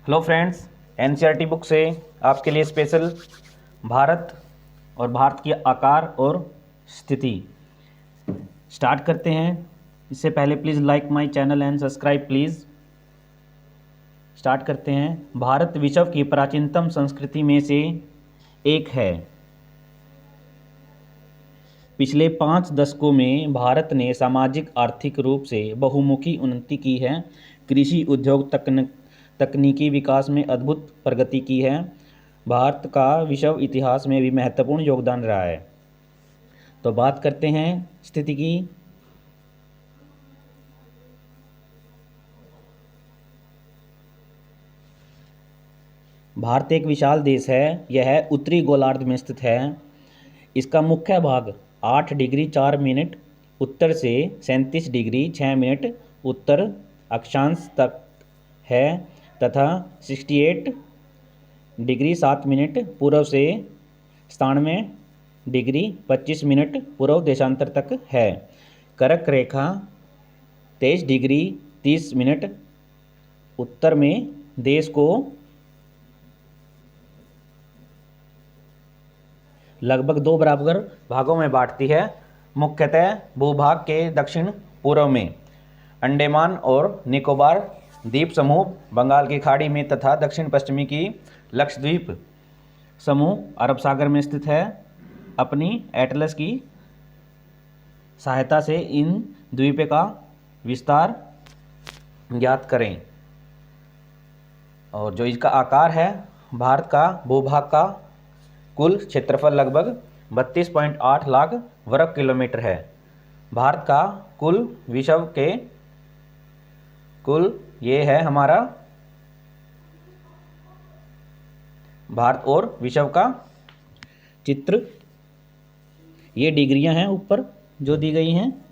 Hello friends, NCERT book से आपके लिए स्पेशल भारत और भारत की आकार और स्थिति स्टार्ट करते हैं। इससे पहले please like my channel and subscribe please. Start करते हैं। भारत विश्व की प्राचीनतम संस्कृति में से एक है। पिछले 5 दशकों में भारत ने सामाजिक आर्थिक रूप से बहुमुखी उन्नति की है। कृषि उद्योग तकनीकी विकास में अद्भुत प्रगति की है। भारत का विश्व इतिहास में भी महत्वपूर्ण योगदान रहा है। तो बात करते हैं स्थिति की। भारत एक विशाल देश है। यह उत्तरी गोलार्ध में स्थित है। इसका मुख्य भाग 8 डिग्री 4 मिनट उत्तर से 37 डिग्री 6 मिनट उत्तर अक्षांश तक है तथा 68 डिग्री 7 मिनट पूर्व से 97 डिग्री 25 मिनट पूर्व देशांतर तक है। कर्क रेखा 23 डिग्री 30 मिनट उत्तर में देश को लगभग 2 बराबर भागों में बांटती है। मुख्यतः भूभाग के दक्षिण पूर्व में अंडमान और निकोबार द्वीप समूह बंगाल की खाड़ी में तथा दक्षिण पश्चिमी की लक्षद्वीप समूह अरब सागर में स्थित है। अपनी एटलस की सहायता से इन द्वीपों का विस्तार ज्ञात करें। और जो इसका आकार है, भारत का भूभाग का कुल क्षेत्रफल लगभग 32.8 लाख वर्ग किलोमीटर है। भारत का कुल विश्व के कुल ये है हमारा भारत और विश्व का चित्र। ये डिग्रियां हैं ऊपर जो दी गई हैं।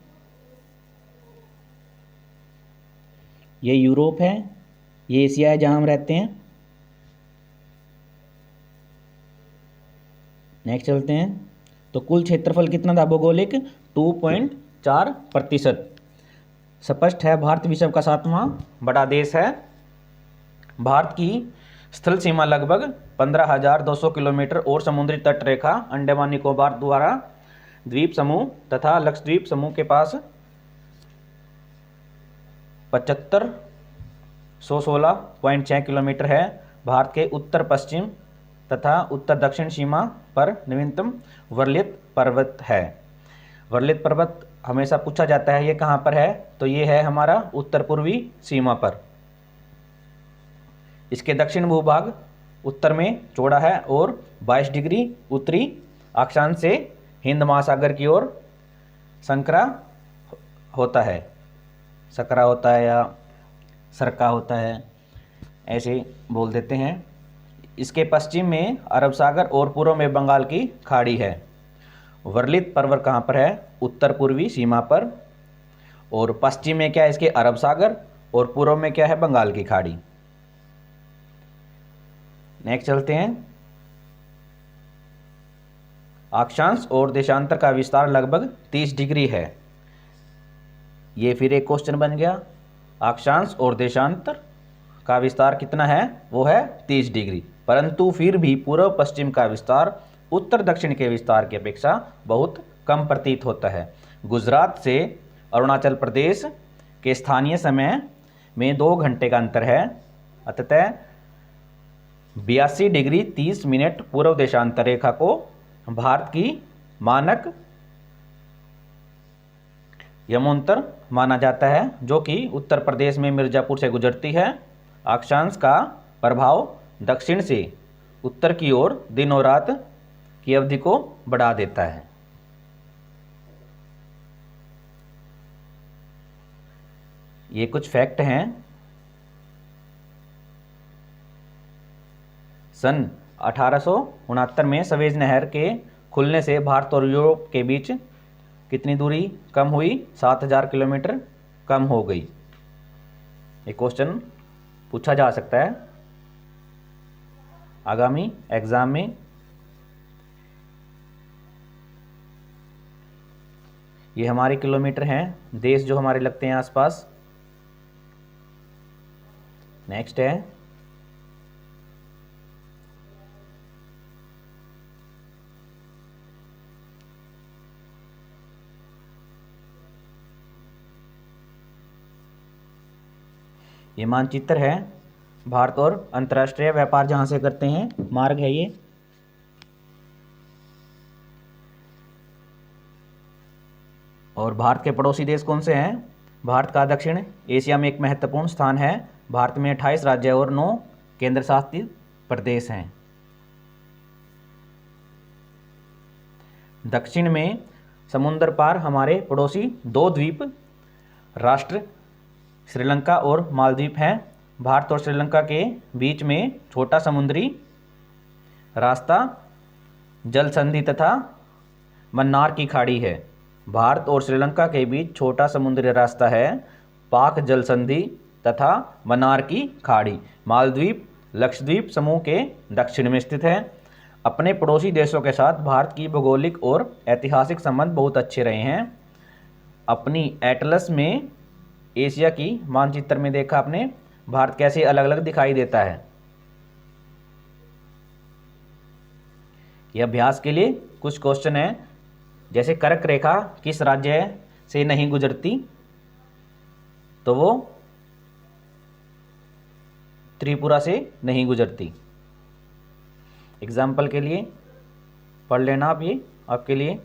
ये यूरोप है, ये एशिया है जहां हम रहते हैं। नेक्स्ट चलते हैं। तो कुल क्षेत्रफल कितना था भौगोलिक? 2.4%। स्पष्ट है भारत विश्व का 7वां बड़ा देश है। भारत की स्थल सीमा लगभग 15,200 किलोमीटर और समुद्री तट रेखा अंडमान निकोबार द्वारा द्वीप समूह तथा लक्षद्वीप समूह के पास 7516.6 किलोमीटर है। भारत के उत्तर पश्चिम तथा उत्तर दक्षिण सीमा पर नवीनतम वर्लित पर्वत है। वर्लित पर्वत हमेशा पूछा जाता है ये कहाँ पर है, तो ये है हमारा उत्तर पूर्वी सीमा पर। इसके दक्षिण भूभाग उत्तर में चौड़ा है और 22 डिग्री उत्तरी अक्षांश से हिंद महासागर की ओर संकरा होता है। सकरा होता है या सरका होता है, ऐसे बोल देते हैं। इसके पश्चिम में अरब सागर और पूर्व में बंगाल की खाड़ी है। वर्लित पर्वत कहाँ पर है? उत्तर पूर्वी सीमा पर। और पश्चिम में क्या है इसके? अरब सागर। और पूर्व में क्या है? बंगाल की खाड़ी। नेक्स्ट चलते हैं। अक्षांश और देशांतर का विस्तार लगभग 30 डिग्री है। ये फिर एक क्वेश्चन बन गया। अक्षांश और देशांतर का विस्तार कितना है? वो है 30 डिग्री। परंतु फिर भी पूर्व पश्चिम का विस्तार उत्तर दक्षिण के विस्तार की अपेक्षा बहुत कम प्रतीत होता है। गुजरात से अरुणाचल प्रदेश के स्थानीय समय में 2 घंटे का अंतर है। अतः 82 डिग्री 30 मिनट पूर्व देशांतर रेखा को भारत की मानक यमोन्तर माना जाता है, जो कि उत्तर प्रदेश में मिर्जापुर से गुजरती है। अक्षांश का प्रभाव दक्षिण से उत्तर की ओर दिन और रात की अवधि को बढ़ा देता है। ये कुछ फैक्ट हैं। सन 1869 में सवेज नहर के खुलने से भारत और यूरोप के बीच कितनी दूरी कम हुई? 7000 किलोमीटर कम हो गई। ये क्वेश्चन पूछा जा सकता है आगामी एग्जाम में। ये हमारे किलोमीटर हैं, देश जो हमारे लगते हैं आसपास। नेक्स्ट है ये मानचित्र है भारत और अंतर्राष्ट्रीय व्यापार जहाँ से करते हैं, मार्ग है ये। और भारत के पड़ोसी देश कौन से हैं? भारत का दक्षिण एशिया में एक महत्वपूर्ण स्थान है। भारत में 28 राज्य और 9 केंद्र शासित प्रदेश हैं। दक्षिण में समुद्र पार हमारे पड़ोसी 2 द्वीप राष्ट्र श्रीलंका और मालदीव हैं। भारत और श्रीलंका के बीच में छोटा समुद्री रास्ता जल संधि तथा मन्नार की खाड़ी है। भारत और श्रीलंका के बीच छोटा समुद्री रास्ता है पाक जल संधि तथा मन्नार की खाड़ी। मालदीव लक्षद्वीप समूह के दक्षिण में स्थित है। अपने पड़ोसी देशों के साथ भारत की भौगोलिक और ऐतिहासिक संबंध बहुत अच्छे रहे हैं। अपनी एटलस में एशिया की मानचित्र में देखा आपने भारत कैसे अलग अलग दिखाई देता है। यह अभ्यास के लिए कुछ क्वेश्चन है, जैसे कर्क रेखा किस राज्य से नहीं गुजरती, तो वो त्रिपुरा से नहीं गुजरती। एग्जाम्पल के लिए पढ़ लेना आप, ये आपके लिए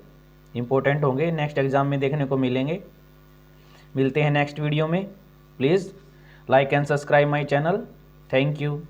इम्पोर्टेंट होंगे, नेक्स्ट एग्जाम में देखने को मिलेंगे। मिलते हैं नेक्स्ट वीडियो में। Please like and subscribe my channel. Thank you.